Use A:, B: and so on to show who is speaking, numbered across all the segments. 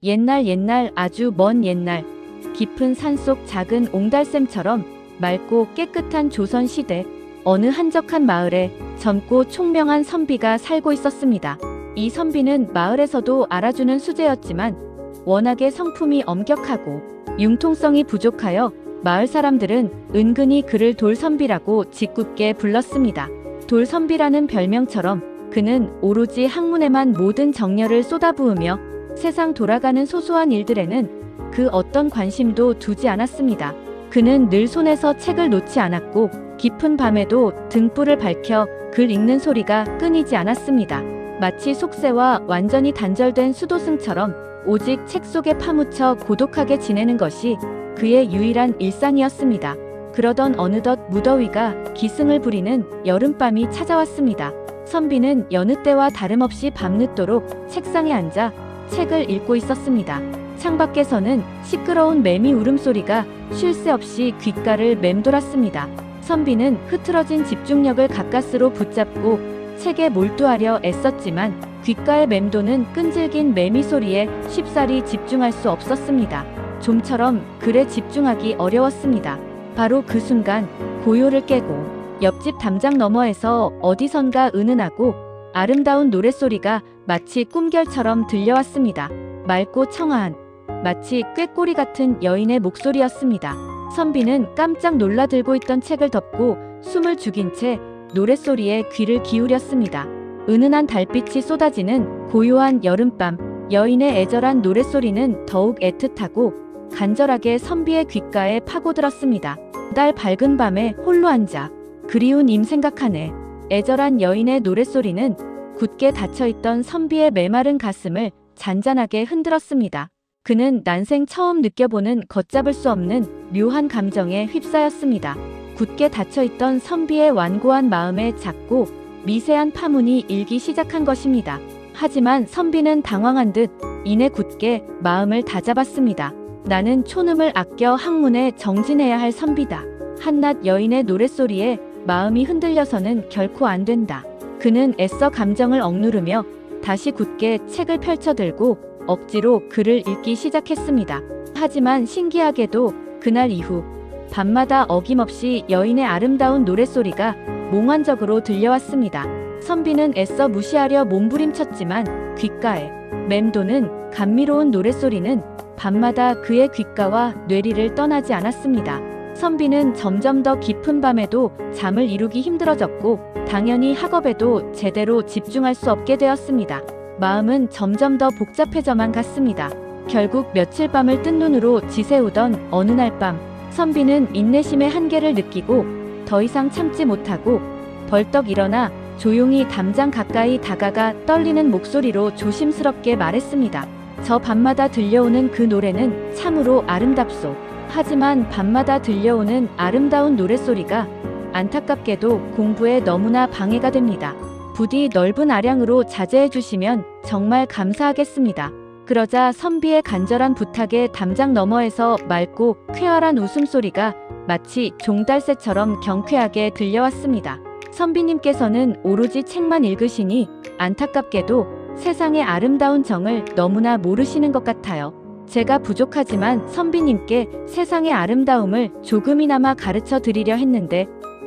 A: 옛날 아주 먼 옛날 깊은 산속 작은 옹달샘처럼 맑고 깨끗한 조선시대 어느 한적한 마을에 젊고 총명한 선비가 살고 있었습니다. 이 선비는 마을에서도 알아주는 수재였지만 워낙에 성품이 엄격하고 융통성이 부족하여 마을 사람들은 은근히 그를 돌선비라고 짓궂게 불렀습니다. 돌선비라는 별명처럼 그는 오로지 학문에만 모든 정열을 쏟아부으며 세상 돌아가는 소소한 일들에는 그 어떤 관심도 두지 않았습니다. 그는 늘 손에서 책을 놓지 않았고 깊은 밤에도 등불을 밝혀 글 읽는 소리가 끊이지 않았습니다. 마치 속세와 완전히 단절된 수도승처럼 오직 책 속에 파묻혀 고독하게 지내는 것이 그의 유일한 일상이었습니다. 그러던 어느덧 무더위가 기승을 부리는 여름밤이 찾아왔습니다. 선비는 여느 때와 다름없이 밤늦도록 책상에 앉아 책을 읽고 있었습니다. 창밖에서는 시끄러운 매미 울음소리가 쉴 새 없이 귓가를 맴돌았습니다. 선비는 흐트러진 집중력을 가까스로 붙잡고 책에 몰두하려 애썼지만 귓가에 맴도는 끈질긴 매미 소리에 쉽사리 집중할 수 없었습니다. 좀처럼 글에 집중하기 어려웠습니다. 바로 그 순간 고요를 깨고 옆집 담장 너머에서 어디선가 은은하고 아름다운 노랫소리가 마치 꿈결처럼 들려왔습니다. 맑고 청아한 마치 꾀꼬리 같은 여인의 목소리였습니다. 선비는 깜짝 놀라들고 있던 책을 덮고 숨을 죽인 채 노랫소리에 귀를 기울였습니다. 은은한 달빛이 쏟아지는 고요한 여름밤, 여인의 애절한 노랫소리는 더욱 애틋하고 간절하게 선비의 귓가에 파고들었습니다. 달 밝은 밤에 홀로 앉아 그리운 임 생각하네. 애절한 여인의 노랫소리는 굳게 닫혀있던 선비의 메마른 가슴을 잔잔하게 흔들었습니다. 그는 난생 처음 느껴보는 걷잡을 수 없는 묘한 감정에 휩싸였습니다. 굳게 닫혀있던 선비의 완고한 마음에 작고 미세한 파문이 일기 시작한 것입니다. 하지만 선비는 당황한 듯 이내 굳게 마음을 다잡았습니다. 나는 촌음을 아껴 학문에 정진해야 할 선비다. 한낱 여인의 노랫소리에 마음이 흔들려서는 결코 안 된다. 그는 애써 감정을 억누르며 다시 굳게 책을 펼쳐들고 억지로 글을 읽기 시작했습니다. 하지만 신기하게도 그날 이후 밤마다 어김없이 여인의 아름다운 노랫소리가 몽환적으로 들려왔습니다. 선비는 애써 무시하려 몸부림쳤지만 귓가에 맴도는 감미로운 노랫소리는 밤마다 그의 귓가와 뇌리를 떠나지 않았습니다. 선비는 점점 더 깊은 밤에도 잠을 이루기 힘들어졌고 당연히 학업에도 제대로 집중할 수 없게 되었습니다. 마음은 점점 더 복잡해져만 갔습니다. 결국 며칠 밤을 뜬 눈으로 지새우던 어느 날 밤, 선비는 인내심의 한계를 느끼고 더 이상 참지 못하고 벌떡 일어나 조용히 담장 가까이 다가가 떨리는 목소리로 조심스럽게 말했습니다. 저 밤마다 들려오는 그 노래는 참으로 아름답소. 하지만 밤마다 들려오는 아름다운 노랫소리가 안타깝게도 공부에 너무나 방해가 됩니다. 부디 넓은 아량으로 자제해 주시면 정말 감사하겠습니다. 그러자 선비의 간절한 부탁에 담장 너머에서 맑고 쾌활한 웃음소리가 마치 종달새처럼 경쾌하게 들려왔습니다. 선비님께서는 오로지 책만 읽으시니 안타깝게도 세상의 아름다운 정을 너무나 모르시는 것 같아요. 제가 부족하지만 선비님께 세상의 아름다움을 조금이나마 가르쳐 드리려 했는데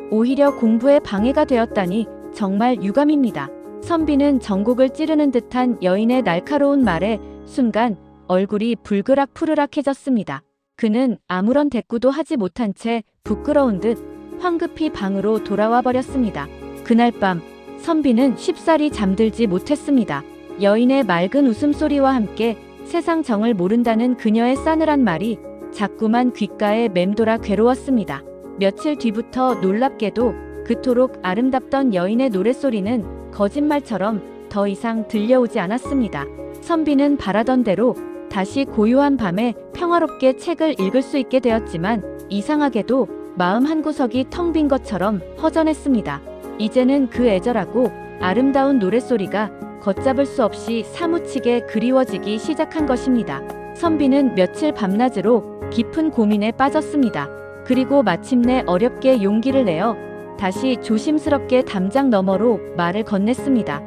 A: 오히려 공부에 방해가 되었다니 정말 유감입니다. 선비는 전곡을 찌르는 듯한 여인의 날카로운 말에 순간 얼굴이 불그락 푸르락해졌습니다. 그는 아무런 대꾸도 하지 못한 채 부끄러운 듯 황급히 방으로 돌아와 버렸습니다. 그날 밤 선비는 쉽사리 잠들지 못했습니다. 여인의 맑은 웃음소리와 함께 세상 정을 모른다는 그녀의 싸늘한 말이 자꾸만 귓가에 맴돌아 괴로웠습니다. 며칠 뒤부터 놀랍게도 그토록 아름답던 여인의 노랫소리는 거짓말처럼 더 이상 들려오지 않았습니다. 선비는 바라던 대로 다시 고요한 밤에 평화롭게 책을 읽을 수 있게 되었지만 이상하게도 마음 한구석이 텅 빈 것처럼 허전했습니다. 이제는 그 애절하고 아름다운 노랫소리가 걷잡을 수 없이 사무치게 그리워지기 시작한 것입니다. 선비는 며칠 밤낮으로 깊은 고민에 빠졌습니다. 그리고 마침내 어렵게 용기를 내어 다시 조심스럽게 담장 너머로 말을 건넸습니다.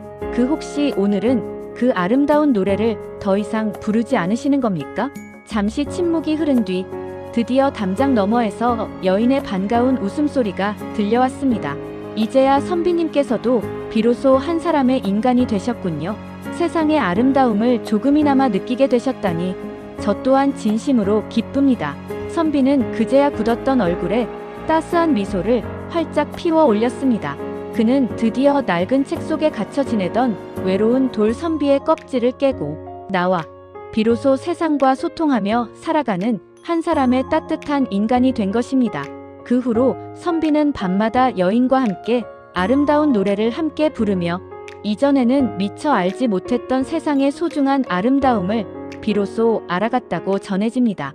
A: 혹시 오늘은 그 아름다운 노래를 더 이상 부르지 않으시는 겁니까? 잠시 침묵이 흐른 뒤 드디어 담장 너머에서 여인의 반가운 웃음소리가 들려왔습니다. 이제야 선비님께서도 비로소 한 사람의 인간이 되셨군요. 세상의 아름다움을 조금이나마 느끼게 되셨다니 저 또한 진심으로 기쁩니다. 선비는 그제야 굳었던 얼굴에 따스한 미소를 활짝 피워 올렸습니다. 그는 드디어 낡은 책 속에 갇혀 지내던 외로운 돌 선비의 껍질을 깨고 나와 비로소 세상과 소통하며 살아가는 한 사람의 따뜻한 인간이 된 것입니다. 그 후로 선비는 밤마다 여인과 함께 아름다운 노래를 함께 부르며 이전에는 미처 알지 못했던 세상의 소중한 아름다움을 비로소 알아갔다고 전해집니다.